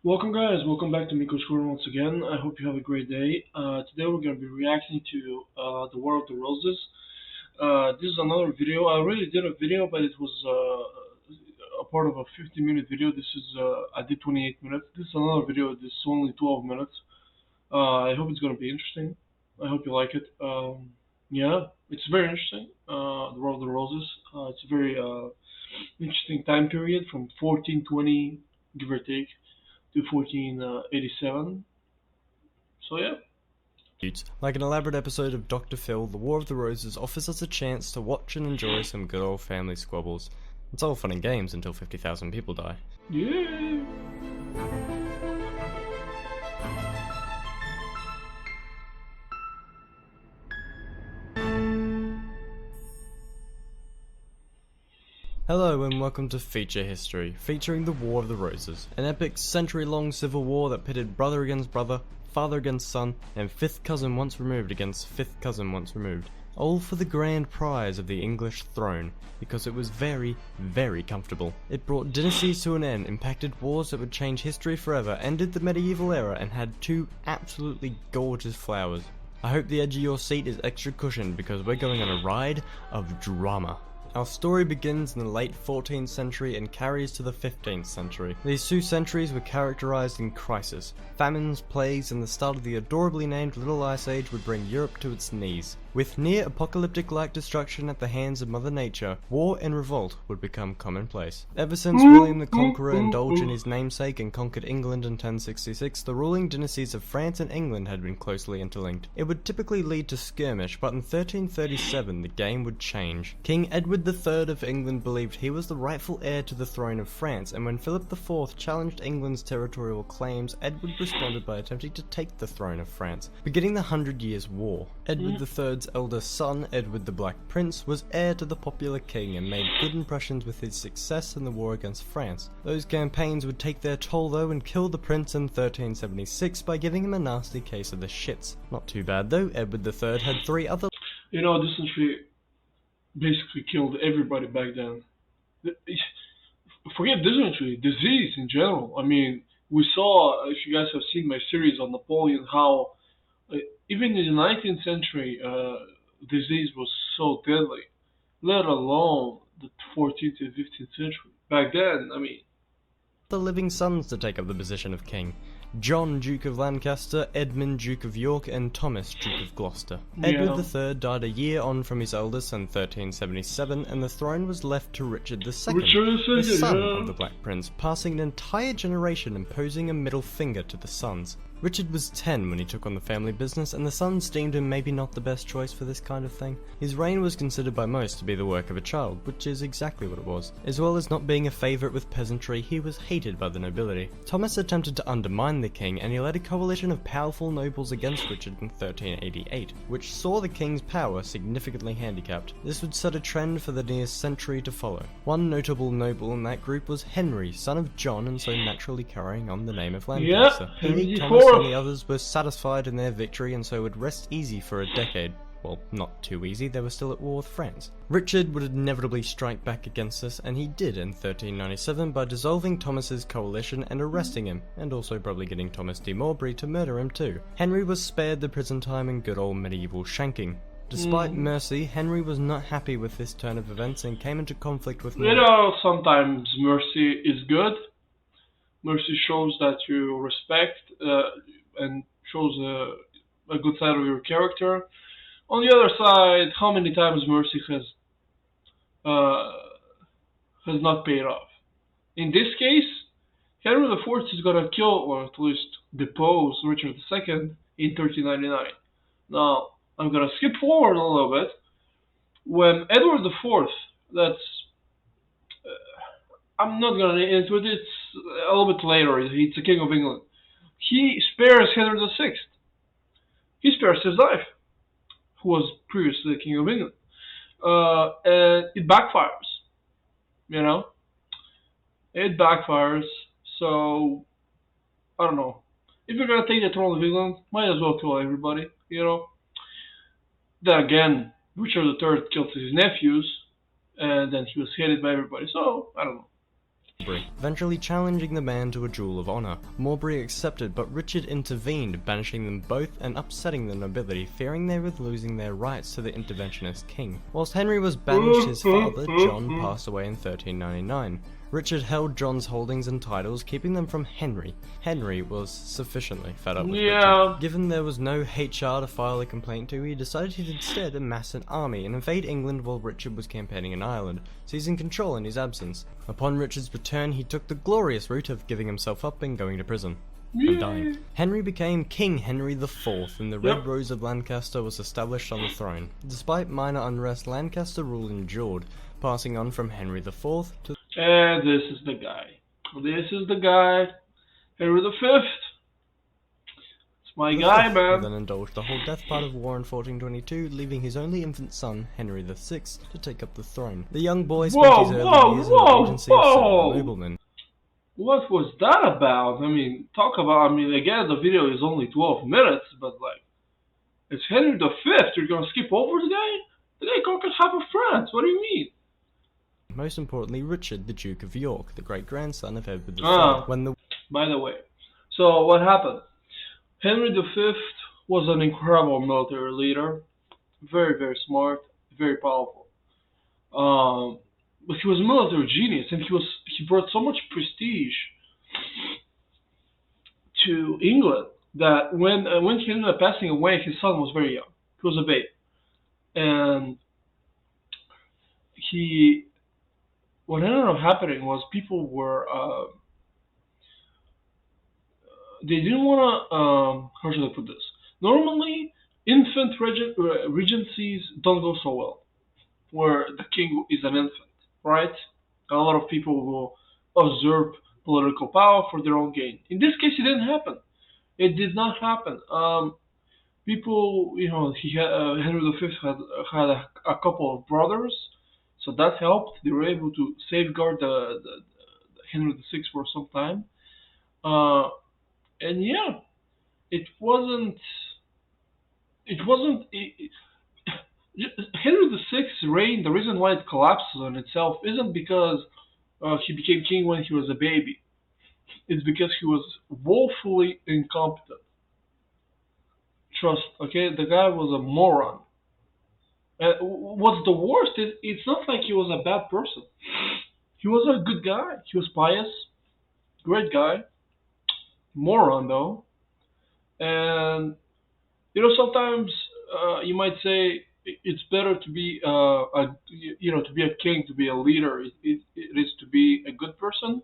Welcome guys, welcome back to Miko's Corner once again. I hope you have a great day. Today we're going to be reacting to The War of the Roses. This is another video. I already did a video, but it was a part of a 50-minute video. I did 28 minutes. This is another video. This is only 12 minutes. I hope it's going to be interesting. I hope you like it. Yeah, it's very interesting. The War of the Roses. It's a very interesting time period from 1420, give or take, to 1487. So yeah. Like an elaborate episode of Dr. Phil, The War of the Roses offers us a chance to watch and enjoy some good old family squabbles. It's all fun and games until 50,000 people die. Yeah. Hello and welcome to Feature History, featuring the War of the Roses, an epic century-long civil war that pitted brother against brother, father against son, and fifth cousin once removed against fifth cousin once removed, all for the grand prize of the English throne, because it was very, very comfortable. It brought dynasties to an end, impacted wars that would change history forever, ended the medieval era, and had two absolutely gorgeous flowers. I hope the edge of your seat is extra cushioned because we're going on a ride of drama. Our story begins in the late 14th century and carries to the 15th century. These two centuries were characterized in crisis. Famines, plagues, and the start of the adorably named Little Ice Age would bring Europe to its knees. With near-apocalyptic-like destruction at the hands of Mother Nature, war and revolt would become commonplace. Ever since William the Conqueror indulged in his namesake and conquered England in 1066, the ruling dynasties of France and England had been closely interlinked. It would typically lead to skirmish, but in 1337 the game would change. King Edward III of England believed he was the rightful heir to the throne of France, and when Philip IV challenged England's territorial claims, Edward responded by attempting to take the throne of France, beginning the Hundred Years' War. Edward III's eldest son, Edward the Black Prince, was heir to the popular king and made good impressions with his success in the war against France. Those campaigns would take their toll though and kill the prince in 1376 by giving him a nasty case of the shits. Not too bad though, Edward III had three other... Dysentery basically killed everybody back then. Forget dysentery, disease in general. I mean, we saw, if you guys have seen my series on Napoleon, how even in the 19th century, disease was so deadly, let alone the 14th and 15th century. Back then, I mean... The living sons to take up the position of king. John, Duke of Lancaster, Edmund, Duke of York, and Thomas, Duke of Gloucester. Edward III died a year on from his eldest in 1377, and the throne was left to Richard II, the son of the Black Prince, passing an entire generation and posing a middle finger to the sons. Richard was 10 when he took on the family business, and the sons deemed him maybe not the best choice for this kind of thing. His reign was considered by most to be the work of a child, which is exactly what it was. As well as not being a favourite with peasantry, he was hated by the nobility. Thomas attempted to undermine the king, and he led a coalition of powerful nobles against Richard in 1388, which saw the king's power significantly handicapped. This would set a trend for the near century to follow. One notable noble in that group was Henry, son of John, and so naturally carrying on the name of Lancaster. He, Thomas, and the others were satisfied in their victory and so would rest easy for a decade. Well, not too easy, they were still at war with France. Richard would inevitably strike back against this, and he did in 1397 by dissolving Thomas's coalition and arresting him, and also probably getting Thomas de Morbray to murder him too. Henry was spared the prison time and good old medieval shanking. Despite mercy, Henry was not happy with this turn of events and came into conflict with... sometimes mercy is good. Mercy shows that you respect and shows a good side of your character. On the other side, how many times mercy has not paid off? In this case, Henry IV is gonna kill, or at least depose, Richard II in 1399. Now, I'm gonna skip forward a little bit. When Edward IV, I'm not gonna get into it, it's a little bit later, he's the King of England. He spares Henry VI. He spares his wife, who was previously the King of England. And it backfires, you know? It backfires, so, I don't know. If you're gonna take the throne of England, might as well kill everybody, you know? Then again, Richard III killed his nephews, and then he was hated by everybody, so, I don't know. Marbury, eventually challenging the man to a duel of honour. Marbury accepted, but Richard intervened, banishing them both and upsetting the nobility, fearing they were losing their rights to the interventionist king. Whilst Henry was banished, his father, John, passed away in 1399. Richard held John's holdings and titles, keeping them from Henry. Henry was sufficiently fed up with Richard. Given there was no HR to file a complaint to, he decided to instead amass an army and invade England while Richard was campaigning in Ireland, seizing control in his absence. Upon Richard's return, he took the glorious route of giving himself up and going to prison. And dying. Henry became King Henry IV, and the Red Rose of Lancaster was established on the throne. Despite minor unrest, Lancaster rule endured, passing on from Henry IV to... And this is the guy. This is the guy. Henry V. It's my guy, man. Then indulged the whole death part of war in 1422, leaving his only infant son, Henry VI, to take up the throne. The young boy spent his early years in the regency of several noblemen. What was that about? I mean, again, the video is only 12 minutes, but like, it's Henry V. You're gonna skip over the guy? The guy conquered half of France. What do you mean? Most importantly, Richard, the Duke of York, the great-grandson of Edward III. By the way, so what happened? Henry V was an incredible military leader, very, very smart, very powerful. But he was a military genius, and he brought so much prestige to England that when he ended up passing away, his son was very young. He was a babe, and what ended up happening was people were they didn't want to how should I put this? Normally, infant regencies don't go so well, where the king is an infant, right? A lot of people will usurp political power for their own gain. In this case, it didn't happen. It did not happen. People, Henry V had a couple of brothers, so that helped. They were able to safeguard the Henry VI for some time. And yeah, it wasn't. Henry VI's reign, the reason why it collapses on itself isn't because he became king when he was a baby. It's because he was woefully incompetent. Trust, okay? The guy was a moron. What's the worst is, it's not like he was a bad person. He was a good guy. He was pious. Great guy. Moron, though. And, sometimes you might say it's better to be to be a king, to be a leader. It is to be a good person.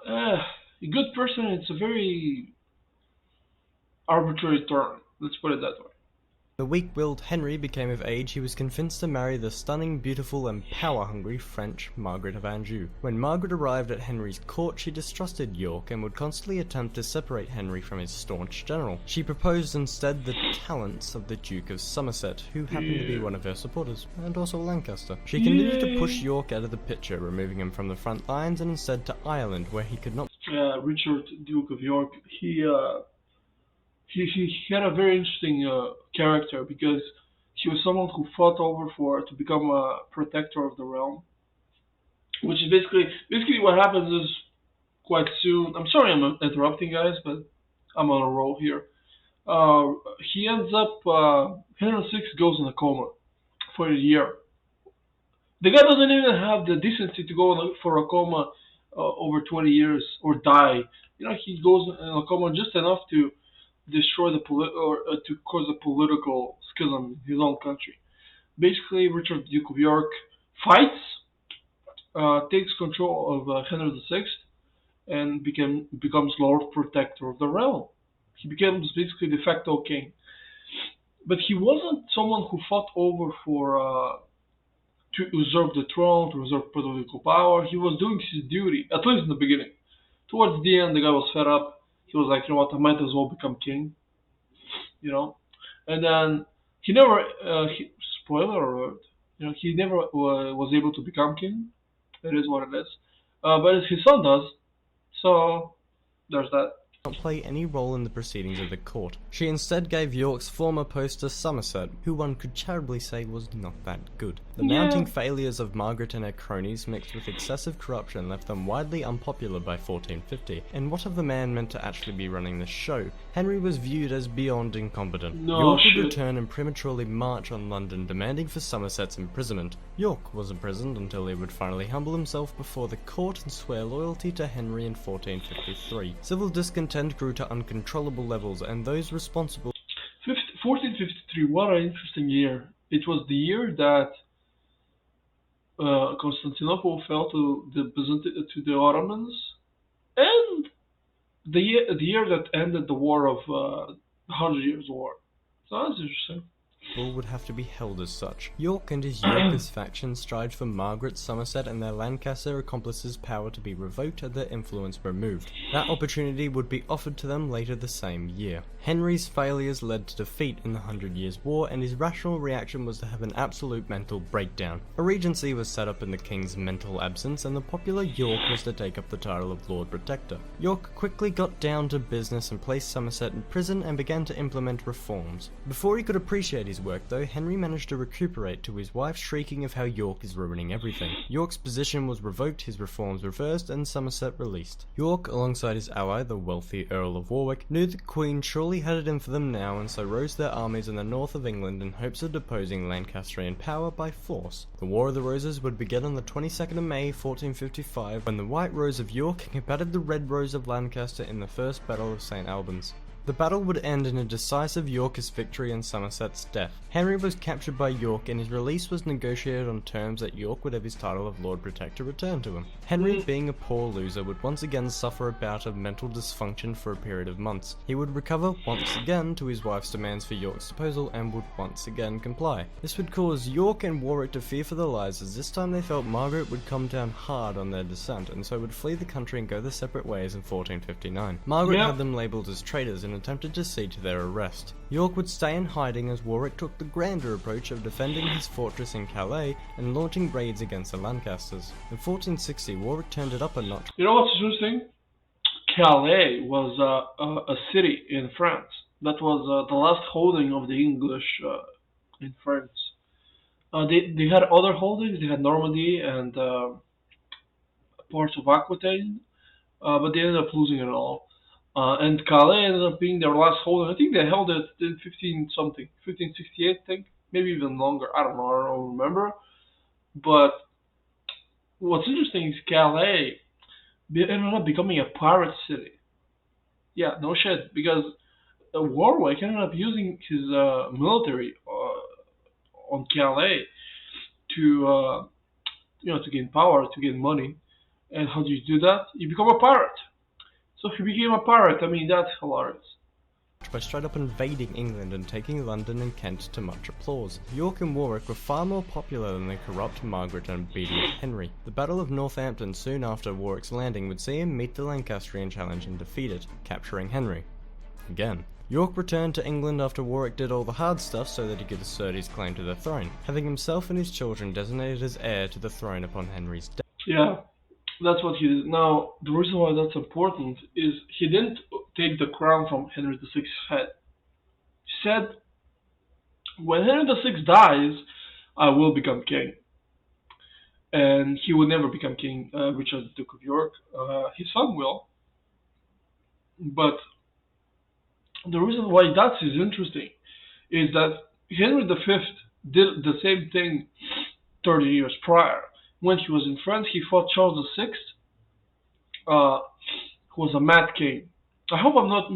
A good person, it's a very arbitrary term. Let's put it that way. The weak-willed Henry became of age, he was convinced to marry the stunning, beautiful, and power-hungry French Margaret of Anjou. When Margaret arrived at Henry's court, she distrusted York and would constantly attempt to separate Henry from his staunch general. She proposed instead the talents of the Duke of Somerset, who happened to be one of her supporters, and also Lancaster. She continued to push York out of the picture, removing him from the front lines and instead to Ireland, where he could not... Richard, Duke of York, he had a very interesting character, because he was someone who fought to become a protector of the realm, which is basically what happens is quite soon. I'm sorry I'm interrupting, guys, but I'm on a roll here. He ends up Henry VI goes in a coma for a year. The guy doesn't even have the decency to go for a coma over 20 years or die. He goes in a coma just enough to destroy to cause a political schism in his own country. Basically, Richard, Duke of York, fights, takes control of Henry VI, and becomes Lord Protector of the realm. He becomes basically de facto king. But he wasn't someone who fought over to usurp the throne, to usurp political power. He was doing his duty, at least in the beginning. Towards the end, the guy was fed up. He was like, I might as well become king, And then he never, spoiler alert, he never was able to become king. It is what it is. But his son does. So there's that. not play any role in the proceedings of the court. She instead gave York's former post to Somerset, who one could charitably say was not that good. The mounting failures of Margaret and her cronies mixed with excessive corruption left them widely unpopular by 1450, and what of the man meant to actually be running the show? Henry was viewed as beyond incompetent. York would return and prematurely march on London, demanding for Somerset's imprisonment. York was imprisoned until he would finally humble himself before the court and swear loyalty to Henry in 1453. Civil discontent grew to uncontrollable levels, and those responsible 1453, what an interesting year. It was the year that Constantinople fell to the Ottomans, and the year that ended the war of 100 Years' War. So that's interesting. Would have to be held as such. York and his Yorkist faction strived for Margaret, Somerset and their Lancaster accomplices' power to be revoked and their influence removed. That opportunity would be offered to them later the same year. Henry's failures led to defeat in the 100 Years' War, and his rational reaction was to have an absolute mental breakdown. A regency was set up in the king's mental absence, and the popular York was to take up the title of Lord Protector. York quickly got down to business and placed Somerset in prison and began to implement reforms. Before he could appreciate his work, though, Henry managed to recuperate to his wife shrieking of how York is ruining everything. York's position was revoked, his reforms reversed, and Somerset released. York, alongside his ally, the wealthy Earl of Warwick, knew the Queen surely had it in for them now, and so rose their armies in the north of England in hopes of deposing Lancastrian power by force. The War of the Roses would begin on the 22nd of May 1455, when the White Rose of York combated the Red Rose of Lancaster in the First Battle of St. Albans. The battle would end in a decisive Yorkist victory and Somerset's death. Henry was captured by York, and his release was negotiated on terms that York would have his title of Lord Protector returned to him. Henry, being a poor loser, would once again suffer a bout of mental dysfunction for a period of months. He would recover once again to his wife's demands for York's disposal and would once again comply. This would cause York and Warwick to fear for their lives, as this time they felt Margaret would come down hard on their descent, and so would flee the country and go their separate ways in 1459. Margaret had them labelled as traitors and attempted to see to their arrest. York would stay in hiding as Warwick took the grander approach of defending his fortress in Calais and launching raids against the Lancasters. In 1460, Warwick turned it up a notch. You know what's interesting? Calais was a city in France. That was the last holding of the English in France. They had other holdings. They had Normandy and parts of Aquitaine, but they ended up losing it all. And Calais ended up being their last holding. I think they held it in 1568, I think, maybe even longer. I don't remember. But what's interesting is Calais ended up becoming a pirate city. Yeah, no shit, because Warwick ended up using his military on Calais to gain power, to gain money. And how do you do that? You become a pirate. So he became a pirate. I mean, that's hilarious. By straight up invading England and taking London and Kent to much applause. York and Warwick were far more popular than the corrupt Margaret and obedient Henry. The Battle of Northampton soon after Warwick's landing would see him meet the Lancastrian challenge and defeat it, capturing Henry. Again. York returned to England after Warwick did all the hard stuff so that he could assert his claim to the throne, having himself and his children designated as heir to the throne upon Henry's death. Yeah. That's what he did. Now, the reason why that's important is he didn't take the crown from Henry VI's head. He said, when Henry VI dies, I will become king. And he will never become king, Richard, Duke of York. His son will. But the reason why that is interesting is that Henry V did the same thing 30 years prior. When he was in France, he fought Charles VI, who was a mad king. I hope I'm not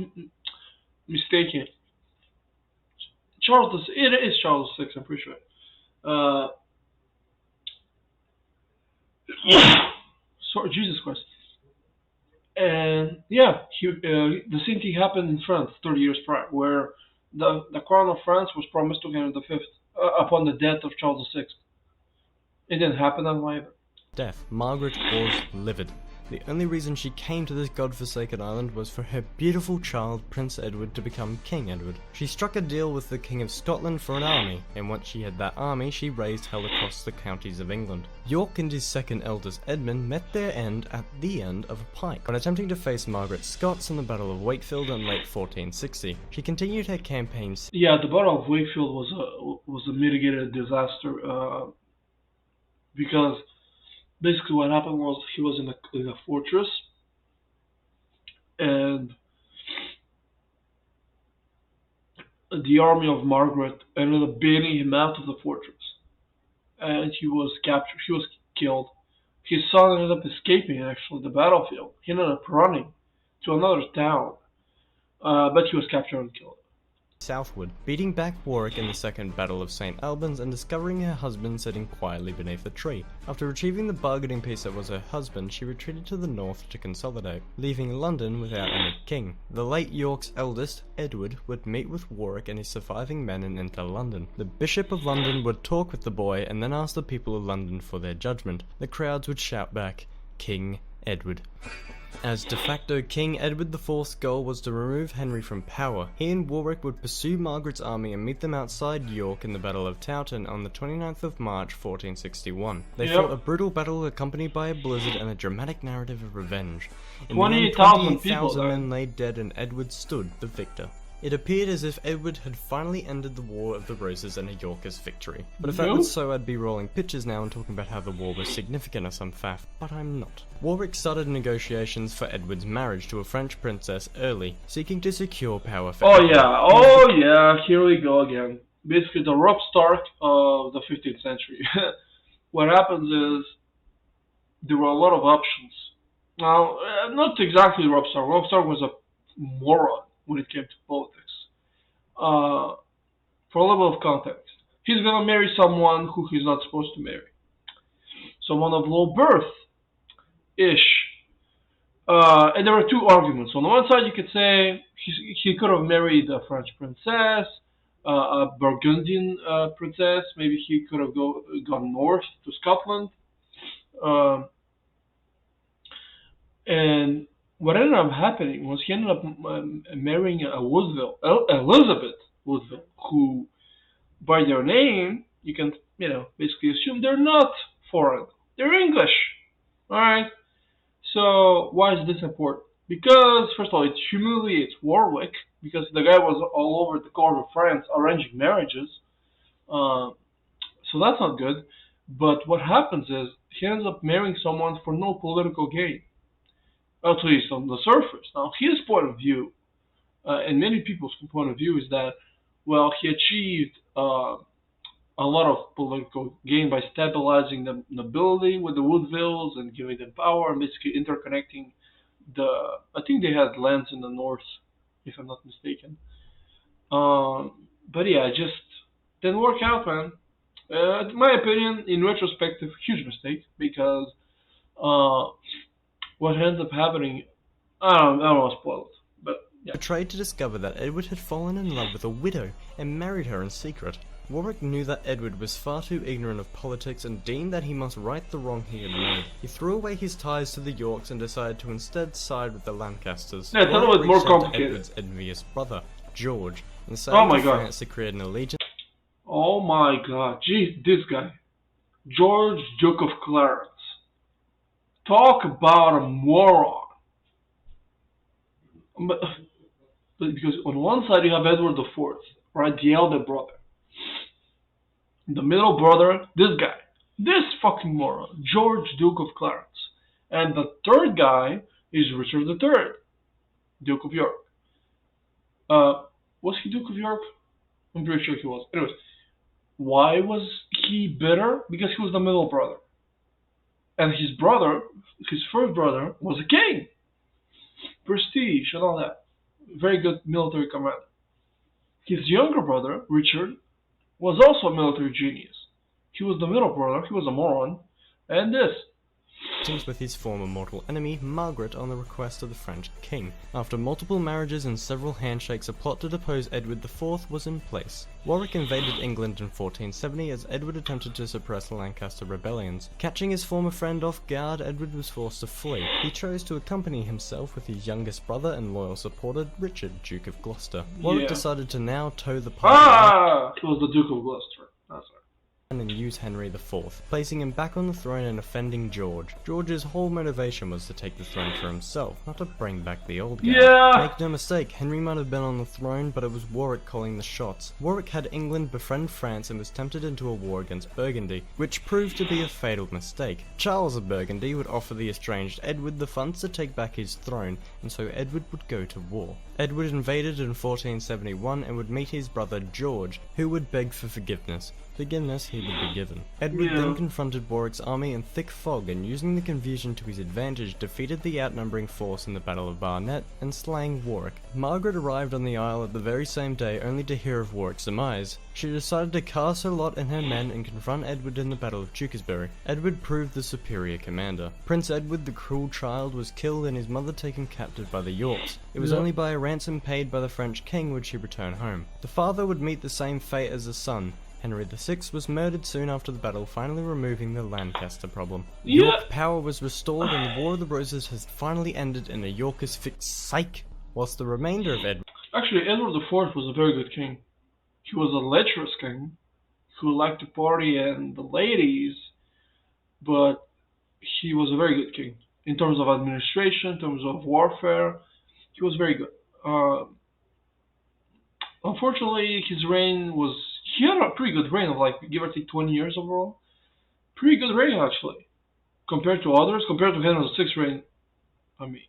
mistaken. It is Charles VI, I'm pretty sure. Sorry, Jesus Christ. And yeah, the same thing happened in France 30 years prior, where the crown of France was promised to Henry V upon the death of Charles VI. It didn't happen that way. Death. Margaret was livid. The only reason she came to this godforsaken island was for her beautiful child, Prince Edward, to become King Edward. She struck a deal with the King of Scotland for an army, and once she had that army, she raised hell across the counties of England. York and his second eldest Edmund met their end at the end of a pike when attempting to face Margaret Scots in the Battle of Wakefield in late 1460. She continued her campaigns. Yeah, the Battle of Wakefield was a mitigated disaster because basically what happened was he was in a fortress, and the army of Margaret ended up bailing him out of the fortress, and he was captured. He was killed. His son ended up escaping actually the battlefield. He ended up running to another town, but he was captured and killed. Southward, beating back Warwick in the Second Battle of St. Albans and discovering her husband sitting quietly beneath a tree. After retrieving the bargaining piece that was her husband, she retreated to the north to consolidate, leaving London without any king. The late York's eldest, Edward, would meet with Warwick and his surviving men and enter London. The Bishop of London would talk with the boy and then ask the people of London for their judgment. The crowds would shout back, "King Edward." As de facto king, Edward IV's goal was to remove Henry from power. He and Warwick would pursue Margaret's army and meet them outside York in the Battle of Towton on the 29th of March 1461. They fought a brutal battle accompanied by a blizzard and a dramatic narrative of revenge. In the end, 28,000 men lay dead and Edward stood the victor. It appeared as if Edward had finally ended the War of the Roses and a Yorkist victory. But if that was so, I'd be rolling pictures now and talking about how the war was significant or some faff, but I'm not. Warwick started negotiations for Edward's marriage to a French princess early, seeking to secure power for Edward. Oh yeah, here we go again. Basically the Robb Stark of the 15th century. What happens is, there were a lot of options. Now, not exactly Robb Stark. Robb Stark was a moron when it came to politics. For a little bit of context, he's gonna marry someone who he's not supposed to marry. Someone of low birth-ish. And there were two arguments. On the one side, you could say he could have married a French princess, a Burgundian princess. Maybe he could have gone north to Scotland. And what ended up happening was he ended up marrying a Woodville, Elizabeth Woodville, who, by their name, you can, basically assume they're not foreign. They're English. Alright? So, why is this important? Because, first of all, it humiliates Warwick, because the guy was all over the court of France arranging marriages. So that's not good. But what happens is, he ends up marrying someone for no political gain. At least on the surface. Now, his point of view, and many people's point of view, is that, well, he achieved a lot of political gain by stabilizing the nobility with the Woodvilles and giving them power and basically interconnecting I think they had lands in the north, if I'm not mistaken. But yeah, it just didn't work out, man. In my opinion, in retrospective, huge mistake, because what ends up happening, I don't want to spoil it, but yeah. Betrayed to discover that Edward had fallen in love with a widow and married her in secret. Warwick knew that Edward was far too ignorant of politics and deemed that he must right the wrong he had made. He threw away his ties to the Yorks and decided to instead side with the Lancasters. Yeah, it's a little bit more complicated. Edward's envious brother, George, and decided France to create an allegiance. Oh my god, jeez, this guy. George, Duke of Clarence. Talk about a moron. But because on one side you have Edward IV, right, the elder brother. The middle brother, this guy. This fucking moron, George, Duke of Clarence. And the third guy is Richard III, Duke of York. Was he Duke of York? I'm pretty sure he was. Anyways, why was he bitter? Because he was the middle brother. And his brother, his first brother, was a king. Prestige and all that. Very good military commander. His younger brother, Richard, was also a military genius. He was the middle brother, he was a moron. And this. with his former mortal enemy, Margaret, on the request of the French king. After multiple marriages and several handshakes, a plot to depose Edward IV was in place. Warwick invaded England in 1470 as Edward attempted to suppress Lancaster rebellions. Catching his former friend off guard, Edward was forced to flee. He chose to accompany himself with his youngest brother and loyal supporter, Richard, Duke of Gloucester. Warwick decided to now toe the party It was the Duke of Gloucester. That's right. and use Henry IV, placing him back on the throne and offending George. George's whole motivation was to take the throne for himself, not to bring back the old guard. Yeah. Make no mistake, Henry might have been on the throne, but it was Warwick calling the shots. Warwick had England befriend France and was tempted into a war against Burgundy, which proved to be a fatal mistake. Charles of Burgundy would offer the estranged Edward the funds to take back his throne, and so Edward would go to war. Edward invaded in 1471 and would meet his brother George, who would beg for forgiveness. Forgiveness he would be given. Edward then confronted Warwick's army in thick fog and, using the confusion to his advantage, defeated the outnumbering force in the Battle of Barnet and slaying Warwick. Margaret arrived on the Isle at the very same day only to hear of Warwick's demise. She decided to cast her lot in her men and confront Edward in the Battle of Tewkesbury. Edward proved the superior commander. Prince Edward, the cruel child, was killed and his mother taken captive by the Yorks. It was only by a ransom paid by the French king would she return home. The father would meet the same fate as the son. Henry VI was murdered soon after the battle, finally removing the Lancaster problem. York power was restored and the War of the Roses has finally ended in a Yorkist psych, whilst the remainder of Edward... Actually, Edward IV was a very good king. He was a lecherous king who liked to party and the ladies, but he was a very good king. In terms of administration, in terms of warfare, he was very good. Unfortunately, his reign was... He had a pretty good reign of like, give or take 20 years overall. Pretty good reign, actually. Compared to others, compared to Henry VI's reign, I mean,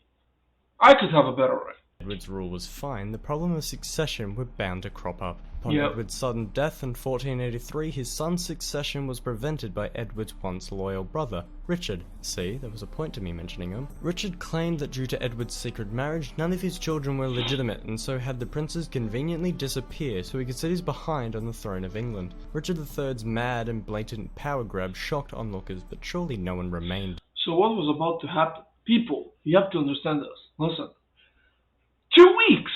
I could have a better reign. Edward's rule was fine, the problem of succession were bound to crop up. Upon Edward's sudden death in 1483, his son's succession was prevented by Edward's once loyal brother, Richard. See, there was a point to me mentioning him. Richard claimed that due to Edward's secret marriage, none of his children were legitimate, and so had the princes conveniently disappear so he could sit his behind on the throne of England. Richard III's mad and blatant power grab shocked onlookers, but surely no one remained. So what was about to happen? People, you have to understand this. Listen. 2 weeks!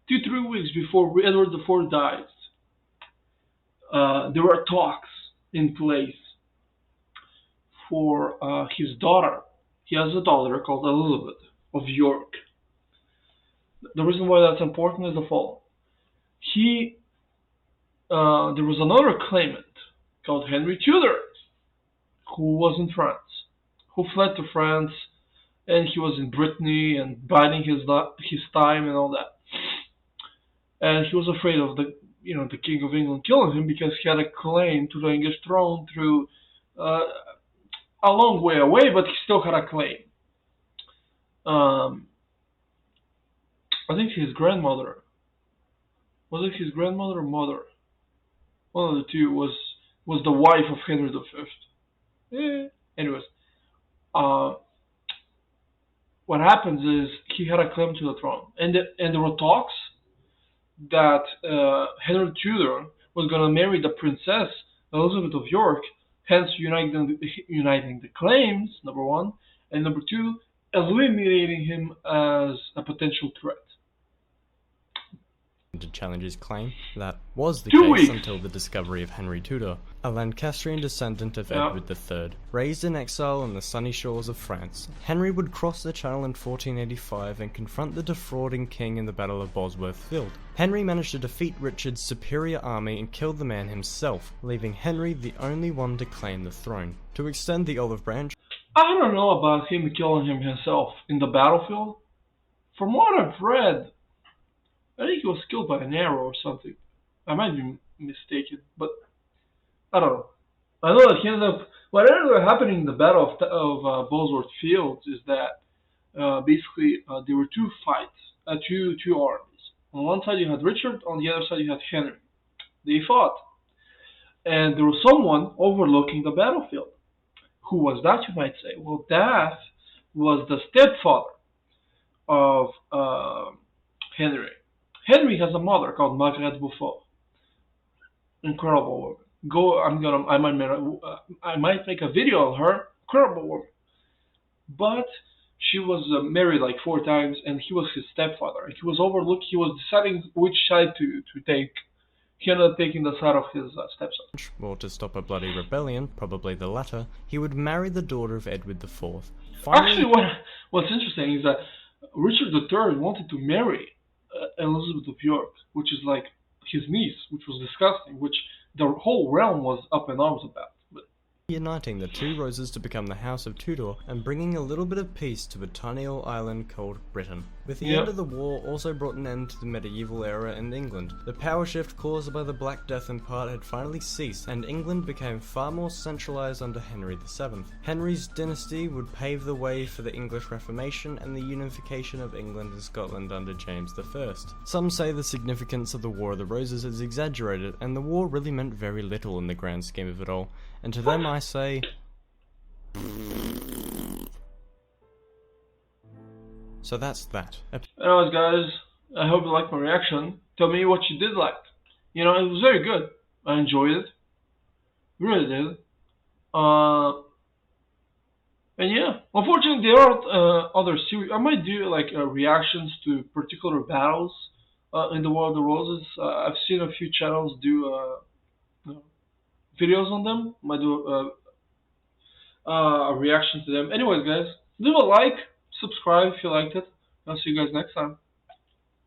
2-3 weeks before Edward IV died, there were talks in place for his daughter. He has a daughter called Elizabeth of York. The reason why that's important is the following. There was another claimant called Henry Tudor, who was in France, who fled to France, and he was in Brittany and biding his time and all that. And he was afraid of the King of England killing him because he had a claim to the English throne through a long way away, but he still had a claim. I think his grandmother, was it his grandmother or mother? One of the two was the wife of Henry V. Anyways, what happens is he had a claim to the throne, and there were talks that Henry Tudor was going to marry the Princess Elizabeth of York, hence uniting the claims, number one, and number two, eliminating him as a potential threat. To challenge his claim. That was the 2 case weeks. until the discovery of Henry Tudor, a Lancastrian descendant of Edward III, raised in exile on the sunny shores of France. Henry would cross the Channel in 1485 and confront the defrauding king in the Battle of Bosworth Field. Henry managed to defeat Richard's superior army and killed the man himself, leaving Henry the only one to claim the throne. To extend the olive branch, I don't know about him killing himself in the battlefield. From what I've read, I think he was killed by an arrow or something. I might be mistaken, but I don't know. I know that he ended up... What ended up happening in the Battle of Bosworth Fields is that basically there were two fights, two armies. On one side you had Richard, on the other side you had Henry. They fought. And there was someone overlooking the battlefield. Who was that, you might say? Well, that was the stepfather of Henry. Henry has a mother called Margaret Beaufort. Incredible woman. I might make a video on her incredible woman. But she was married like 4 times, and he was his stepfather. And he was overlooked. He was deciding which side to take. He ended up taking the side of his stepson. Or to stop a bloody rebellion, probably the latter, he would marry the daughter of Edward IV. Actually, what's interesting is that Richard III wanted to marry Elizabeth of York, which is like his niece, which was disgusting, which the whole realm was up in arms about. But uniting the two roses to become the House of Tudor and bringing a little bit of peace to a tiny old island called Britain. With the end of the war also brought an end to the medieval era in England. The power shift caused by the Black Death in part had finally ceased, and England became far more centralised under Henry VII. Henry's dynasty would pave the way for the English Reformation and the unification of England and Scotland under James I. Some say the significance of the War of the Roses is exaggerated, and the war really meant very little in the grand scheme of it all, and to them I say... So that's that. Anyways, guys, I hope you liked my reaction. Tell me what you did like. You know, it was very good. I enjoyed it. Really did. And yeah, unfortunately, there are other series. I might do like reactions to particular battles in the War of the Roses. I've seen a few channels do videos on them. Might do a reaction to them. Anyways, guys, leave a like, subscribe if you liked it. I'll see you guys next time.